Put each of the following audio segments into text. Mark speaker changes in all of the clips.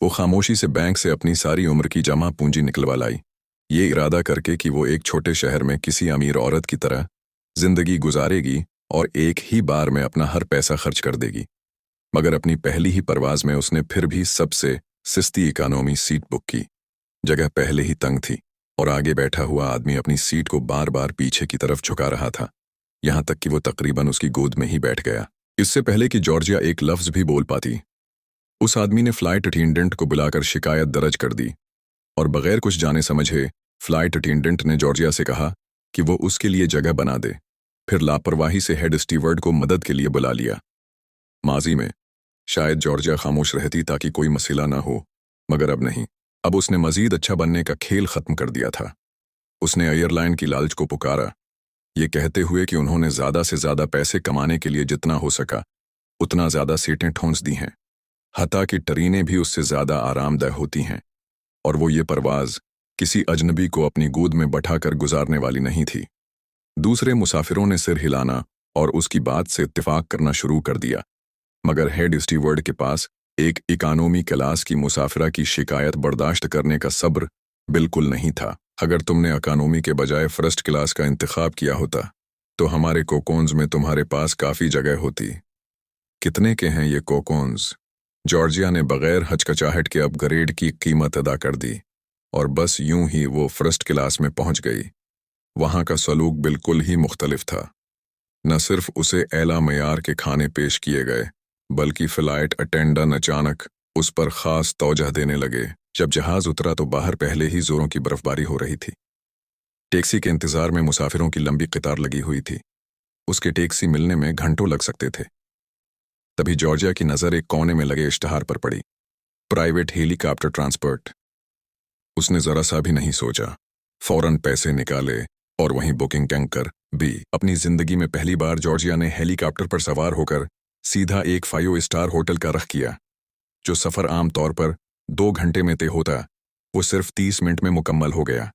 Speaker 1: वो खामोशी से बैंक से अपनी सारी उम्र की जमा पूंजी निकलवा लाई, ये इरादा करके कि वो एक छोटे शहर में किसी अमीर औरत की तरह जिंदगी गुजारेगी और एक ही बार में अपना हर पैसा खर्च कर देगी। मगर अपनी पहली ही परवाज में उसने फिर भी सबसे सस्ती इकोनॉमी सीट बुक की। जगह पहले ही तंग थी और आगे बैठा हुआ आदमी अपनी सीट को बार बार पीछे की तरफ झुका रहा था, यहां तक कि वो तकरीबन उसकी गोद में ही बैठ गया। इससे पहले कि जॉर्जिया एक लफ्ज भी बोल पाती, उस आदमी ने फ्लाइट अटेंडेंट को बुलाकर शिकायत दर्ज कर दी और बगैर कुछ जाने समझे फ्लाइट अटेंडेंट ने जॉर्जिया से कहा कि वो उसके लिए जगह बना दे। फिर लापरवाही से हेड स्टीवर्ड को मदद के लिए बुला लिया। माजी में शायद जॉर्जिया खामोश रहती ताकि कोई मसला ना हो, मगर अब नहीं। अब उसने मजीद अच्छा बनने का खेल खत्म कर दिया था। उसने एयरलाइन की लालच को पुकारा, ये कहते हुए कि उन्होंने ज़्यादा से ज़्यादा पैसे कमाने के लिए जितना हो सका उतना ज़्यादा सीटें ठोंस दी हैं, हता कि ट्रेनें भी उससे ज़्यादा आरामदायक होती हैं, और वो ये परवाज़ किसी अजनबी को अपनी गोद में बैठाकर गुजारने वाली नहीं थी। दूसरे मुसाफिरों ने सिर हिलाना और उसकी बात से इत्तेफाक करना शुरू कर दिया, मगर हेड स्टीवर्ड के पास एक इकानोमी क्लास की मुसाफिरा की शिकायत बर्दाश्त करने का सब्र बिल्कुल नहीं था। अगर तुमने इकानोमी के बजाय फर्स्ट क्लास का इंतखाब किया होता तो हमारे कोकोन्स में तुम्हारे पास काफ़ी जगह होती। कितने के हैं ये कोकोन्स? जॉर्जिया ने बगैर हचकचाहट के अपग्रेड की कीमत अदा कर दी और बस यूं ही वो फर्स्ट क्लास में पहुंच गई। वहां का सलूक बिल्कुल ही मुख्तलिफ था। न सिर्फ उसे एला मयार के खाने पेश किए गए, बल्कि फ्लाइट अटेंडेंट अचानक उस पर खास तवज्जो देने लगे। जब जहाज उतरा तो बाहर पहले ही जोरों की बर्फबारी हो रही थी। टैक्सी के इंतजार में मुसाफिरों की लंबी कतार लगी हुई थी। उसके टैक्सी मिलने में घंटों लग सकते थे। तभी जॉर्जिया की नज़र एक कोने में लगे इश्तहार पर पड़ी, प्राइवेट हेलीकॉप्टर ट्रांसपोर्ट। उसने जरा सा भी नहीं सोचा, फौरन पैसे निकाले और वहीं बुकिंग टैंकर भी। अपनी जिंदगी में पहली बार जॉर्जिया ने हेलीकॉप्टर पर सवार होकर सीधा एक 5 स्टार होटल का रख किया। जो सफ़र आम तौर पर 2 घंटे में तय होता, वो सिर्फ 30 मिनट में मुकम्मल हो गया।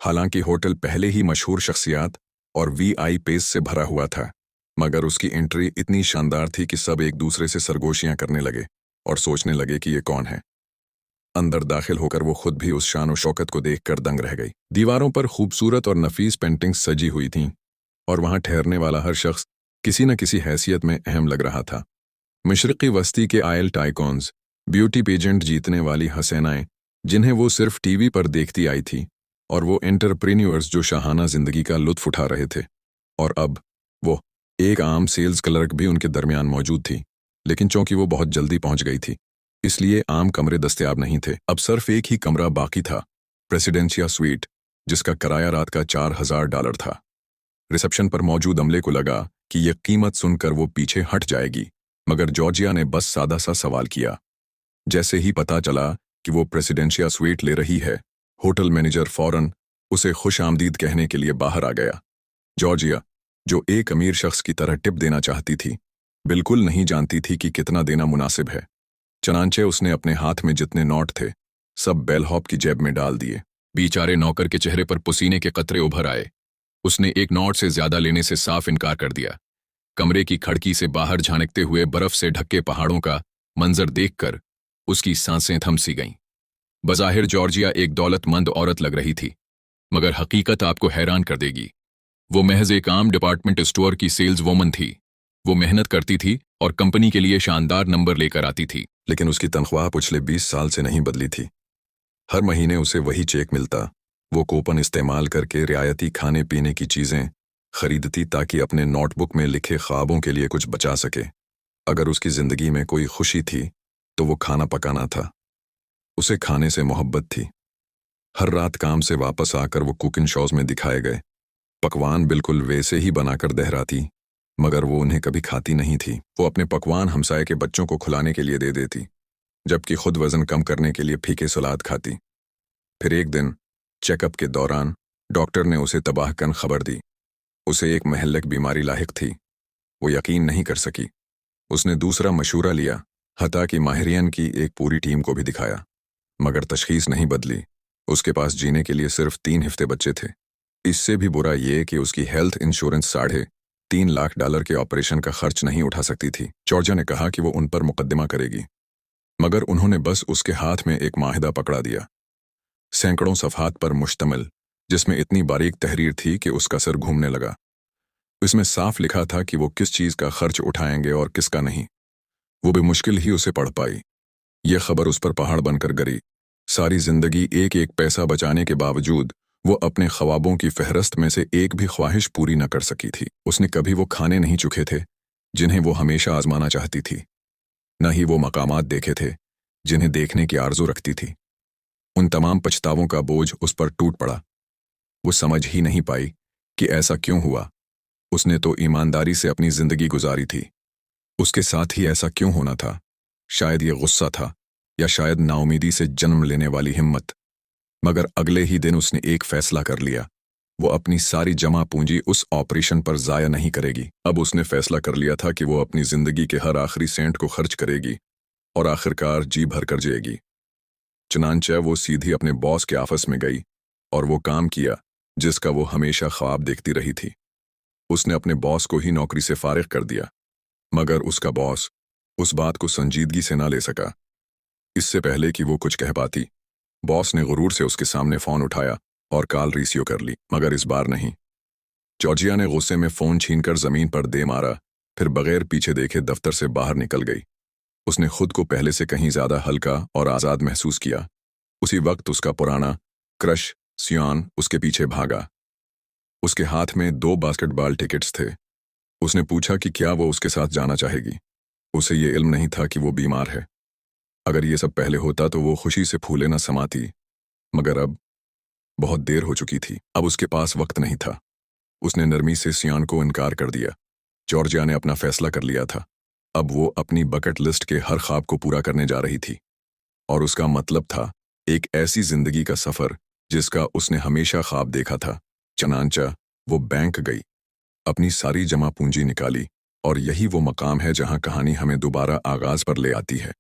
Speaker 1: हालांकि होटल पहले ही मशहूर शख्सियात और वीआईपीज़ से भरा हुआ था, मगर उसकी एंट्री इतनी शानदार थी कि सब एक दूसरे से सरगोशियां करने लगे और सोचने लगे कि ये कौन है। अंदर दाखिल होकर वो खुद भी उस शान और शौकत को देखकर दंग रह गई। दीवारों पर खूबसूरत और नफीस पेंटिंग्स सजी हुई थीं और वहां ठहरने वाला हर शख्स किसी न किसी हैसियत में अहम लग रहा था। मशरक़ी वस्ती के आयल टाइकॉन्स, ब्यूटी पेजेंट जीतने वाली हसीनाएं जिन्हें वो सिर्फ टीवी पर देखती आई थी, और वो एंटरप्रेन्योर्स जो शाहाना जिंदगी का लुत्फ उठा रहे थे। और अब वो एक आम सेल्स क्लर्क भी उनके दरमियान मौजूद थी, लेकिन चूंकि वो बहुत जल्दी पहुंच गई थी इसलिए आम कमरे दस्तयाब नहीं थे। अब सिर्फ एक ही कमरा बाकी था, प्रेसिडेंशिया स्वीट, जिसका किराया रात का $4000 था। रिसेप्शन पर मौजूद अमले को लगा कि यह कीमत सुनकर वो पीछे हट जाएगी, मगर जॉर्जिया ने बस सादा सा सवाल किया। जैसे ही पता चला कि वो प्रेसिडेंशिया स्वीट ले रही है, होटल मैनेजर फौरन उसे खुश आमदीद कहने के लिए बाहर आ गया। जॉर्जिया, जो एक अमीर शख्स की तरह टिप देना चाहती थी, बिल्कुल नहीं जानती थी कि कितना देना मुनासिब है। चनांचे उसने अपने हाथ में जितने नोट थे सब बेलहॉप की जेब में डाल दिए। बेचारे नौकर के चेहरे पर पसीने के कतरे उभर आए। उसने एक नोट से ज्यादा लेने से साफ इनकार कर दिया। कमरे की खिड़की से बाहर झांकते हुए बर्फ से ढके पहाड़ों का मंजर देखकर उसकी सांसें थम सी गईं। बज़ाहिर जॉर्जिया एक दौलतमंद औरत लग रही थी, मगर हकीकत आपको हैरान कर देगी। वो महज एक आम डिपार्टमेंट स्टोर की सेल्स वोमन थी। वो मेहनत करती थी और कंपनी के लिए शानदार नंबर लेकर आती थी, लेकिन उसकी तनख्वाह पिछले 20 साल से नहीं बदली थी। हर महीने उसे वही चेक मिलता। वो कूपन इस्तेमाल करके रियायती खाने पीने की चीज़ें खरीदती ताकि अपने नोटबुक में लिखे ख्वाबों के लिए कुछ बचा सके। अगर उसकी ज़िंदगी में कोई खुशी थी तो वो खाना पकाना था। उसे खाने से मोहब्बत थी। हर रात काम से वापस आकर वो कुकिंग शोज में दिखाए गए पकवान बिल्कुल वैसे ही बनाकर दोहराती, मगर वो उन्हें कभी खाती नहीं थी। वो अपने पकवान हमसाए के बच्चों को खिलाने के लिए दे देती, जबकि खुद वजन कम करने के लिए फीके सलाद खाती। फिर एक दिन चेकअप के दौरान डॉक्टर ने उसे तबाहकन खबर दी। उसे एक महल्लक बीमारी लाहिक थी। वो यकीन नहीं कर सकी। उसने दूसरा मशूरा लिया, हता कि माहिरियन की एक पूरी टीम को भी दिखाया, मगर तशखीस नहीं बदली। उसके पास जीने के लिए सिर्फ 3 हफ्ते बचे थे। इससे भी बुरा ये कि उसकी हेल्थ इंश्योरेंस $3.5 लाख के ऑपरेशन का खर्च नहीं उठा सकती थी। जॉर्जिया ने कहा कि वो उन पर मुकदमा करेगी। मगर उन्होंने बस उसके हाथ में एक माहिदा पकड़ा दिया, सैकड़ों सफ़हात पर मुश्तमिल, जिसमें इतनी बारीक तहरीर थी कि उसका सर घूमने लगा। इसमें साफ लिखा था कि वो किस चीज़ का खर्च उठाएंगे और किसका नहीं। वो भी मुश्किल ही उसे पढ़ पाई। ये खबर उस पर पहाड़ बनकर गिरी। सारी जिंदगी एक एक पैसा बचाने के बावजूद वो अपने ख्वाबों की फहरस्त में से एक भी ख्वाहिश पूरी न कर सकी थी। उसने कभी वो खाने नहीं चुके थे जिन्हें वो हमेशा आजमाना चाहती थी, न ही वो मकामात देखे थे जिन्हें देखने की आरजू रखती थी। उन तमाम पछतावों का बोझ उस पर टूट पड़ा। वो समझ ही नहीं पाई कि ऐसा क्यों हुआ। उसने तो ईमानदारी से अपनी जिंदगी गुजारी थी। उसके साथ ही ऐसा क्यों होना था? शायद ये गुस्सा था, या शायद नाउमीदी से जन्म लेने वाली हिम्मत। मगर अगले ही दिन उसने एक फैसला कर लिया। वो अपनी सारी जमा पूंजी उस ऑपरेशन पर जाया नहीं करेगी। अब उसने फैसला कर लिया था कि वो अपनी जिंदगी के हर आखिरी सेंट को खर्च करेगी और आखिरकार जी भर कर जिएगी। चुनांचे वो सीधी अपने बॉस के ऑफिस में गई और वो काम किया जिसका वो हमेशा ख्वाब देखती रही थी। उसने अपने बॉस को ही नौकरी से फारिग कर दिया, मगर उसका बॉस उस बात को संजीदगी से ना ले सका। इससे पहले कि वो कुछ कह पाती, बॉस ने गुरूर से उसके सामने फोन उठाया और कॉल रिसीव कर ली, मगर इस बार नहीं। जॉर्जिया ने गुस्से में फोन छीनकर जमीन पर दे मारा, फिर बगैर पीछे देखे दफ्तर से बाहर निकल गई। उसने खुद को पहले से कहीं ज्यादा हल्का और आजाद महसूस किया। उसी वक्त उसका पुराना क्रश सियान उसके पीछे भागा। उसके हाथ में 2 बास्केटबॉल टिकट्स थे। उसने पूछा कि क्या वो उसके साथ जाना चाहेगी। उसे ये इल्म नहीं था कि वो बीमार है। अगर ये सब पहले होता तो वो खुशी से फूले न समाती, मगर अब बहुत देर हो चुकी थी। अब उसके पास वक्त नहीं था। उसने नरमी से सियान को इनकार कर दिया। जॉर्जिया ने अपना फैसला कर लिया था। अब वो अपनी बकेट लिस्ट के हर ख्वाब को पूरा करने जा रही थी, और उसका मतलब था एक ऐसी जिंदगी का सफर जिसका उसने हमेशा ख्वाब देखा था। चनांचा वो बैंक गई, अपनी सारी जमा पूंजी निकाली, और यही वो मकाम है जहां कहानी हमें दोबारा आगाज पर ले आती है।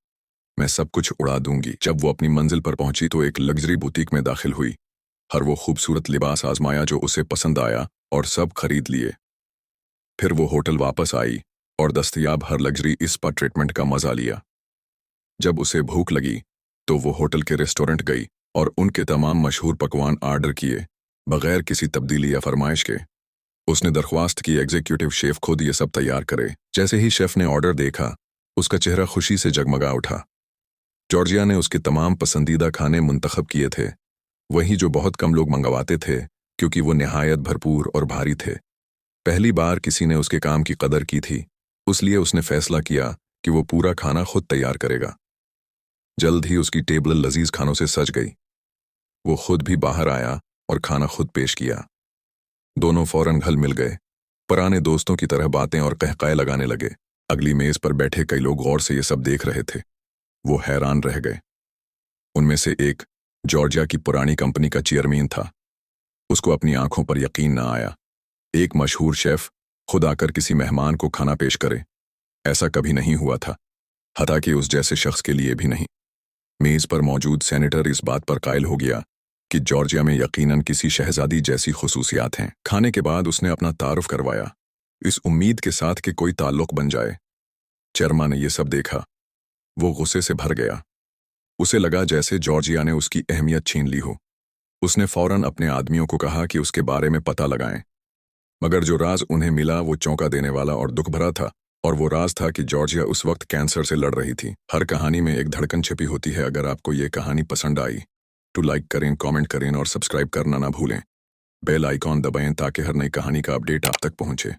Speaker 1: मैं सब कुछ उड़ा दूंगी। जब वो अपनी मंजिल पर पहुंची तो एक लग्जरी बुटीक में दाखिल हुई। हर वो खूबसूरत लिबास आजमाया जो उसे पसंद आया और सब खरीद लिए। फिर वो होटल वापस आई और दस्तयाब हर लग्जरी स्पा ट्रीटमेंट का मजा लिया। जब उसे भूख लगी तो वो होटल के रेस्टोरेंट गई और उनके तमाम मशहूर पकवान ऑर्डर किए, बगैर किसी तब्दीली या फरमाइश के। उसने दरख्वास्त की एग्जीक्यूटिव शेफ खुद ये सब तैयार करे। जैसे ही शेफ ने ऑर्डर देखा, उसका चेहरा खुशी से जगमगा उठा। जॉर्जिया ने उसके तमाम पसंदीदा खाने मुंतखब किए थे, वही जो बहुत कम लोग मंगवाते थे, क्योंकि वो निहायत भरपूर और भारी थे। पहली बार किसी ने उसके काम की कदर की थी, इसलिए उसने फैसला किया कि वो पूरा खाना खुद तैयार करेगा। जल्द ही उसकी टेबल लजीज खानों से सज गई। वो खुद भी बाहर आया और खाना खुद पेश किया। दोनों फौरन घुल मिल गए, पुराने दोस्तों की तरह बातें और कहकाए लगाने लगे। अगली मेज पर बैठे कई लोग गौर से ये सब देख रहे थे। वो हैरान रह गए। उनमें से एक जॉर्जिया की पुरानी कंपनी का चेयरमैन था। उसको अपनी आंखों पर यकीन न आया। एक मशहूर शेफ खुद आकर किसी मेहमान को खाना पेश करे, ऐसा कभी नहीं हुआ था, हता कि उस जैसे शख्स के लिए भी नहीं। मेज पर मौजूद सेनेटर इस बात पर कायल हो गया कि जॉर्जिया में यकीनन किसी शहजादी जैसी खुसूसियात हैं। खाने के बाद उसने अपना तारुफ करवाया, इस उम्मीद के साथ कि कोई ताल्लुक बन जाए। चरमा ने यह सब देखा। वो गुस्से से भर गया। उसे लगा जैसे जॉर्जिया ने उसकी अहमियत छीन ली हो। उसने फौरन अपने आदमियों को कहा कि उसके बारे में पता लगाएं। मगर जो राज उन्हें मिला वो चौंका देने वाला और दुख भरा था, और वो राज था कि जॉर्जिया उस वक्त कैंसर से लड़ रही थी। हर कहानी में एक धड़कन छिपी होती है। अगर आपको ये कहानी पसंद आई तो लाइक करें, कमेंट करें और सब्सक्राइब करना ना भूलें। बेल आइकॉन दबाएं ताकि हर नई कहानी का अपडेट आप तक पहुंचे।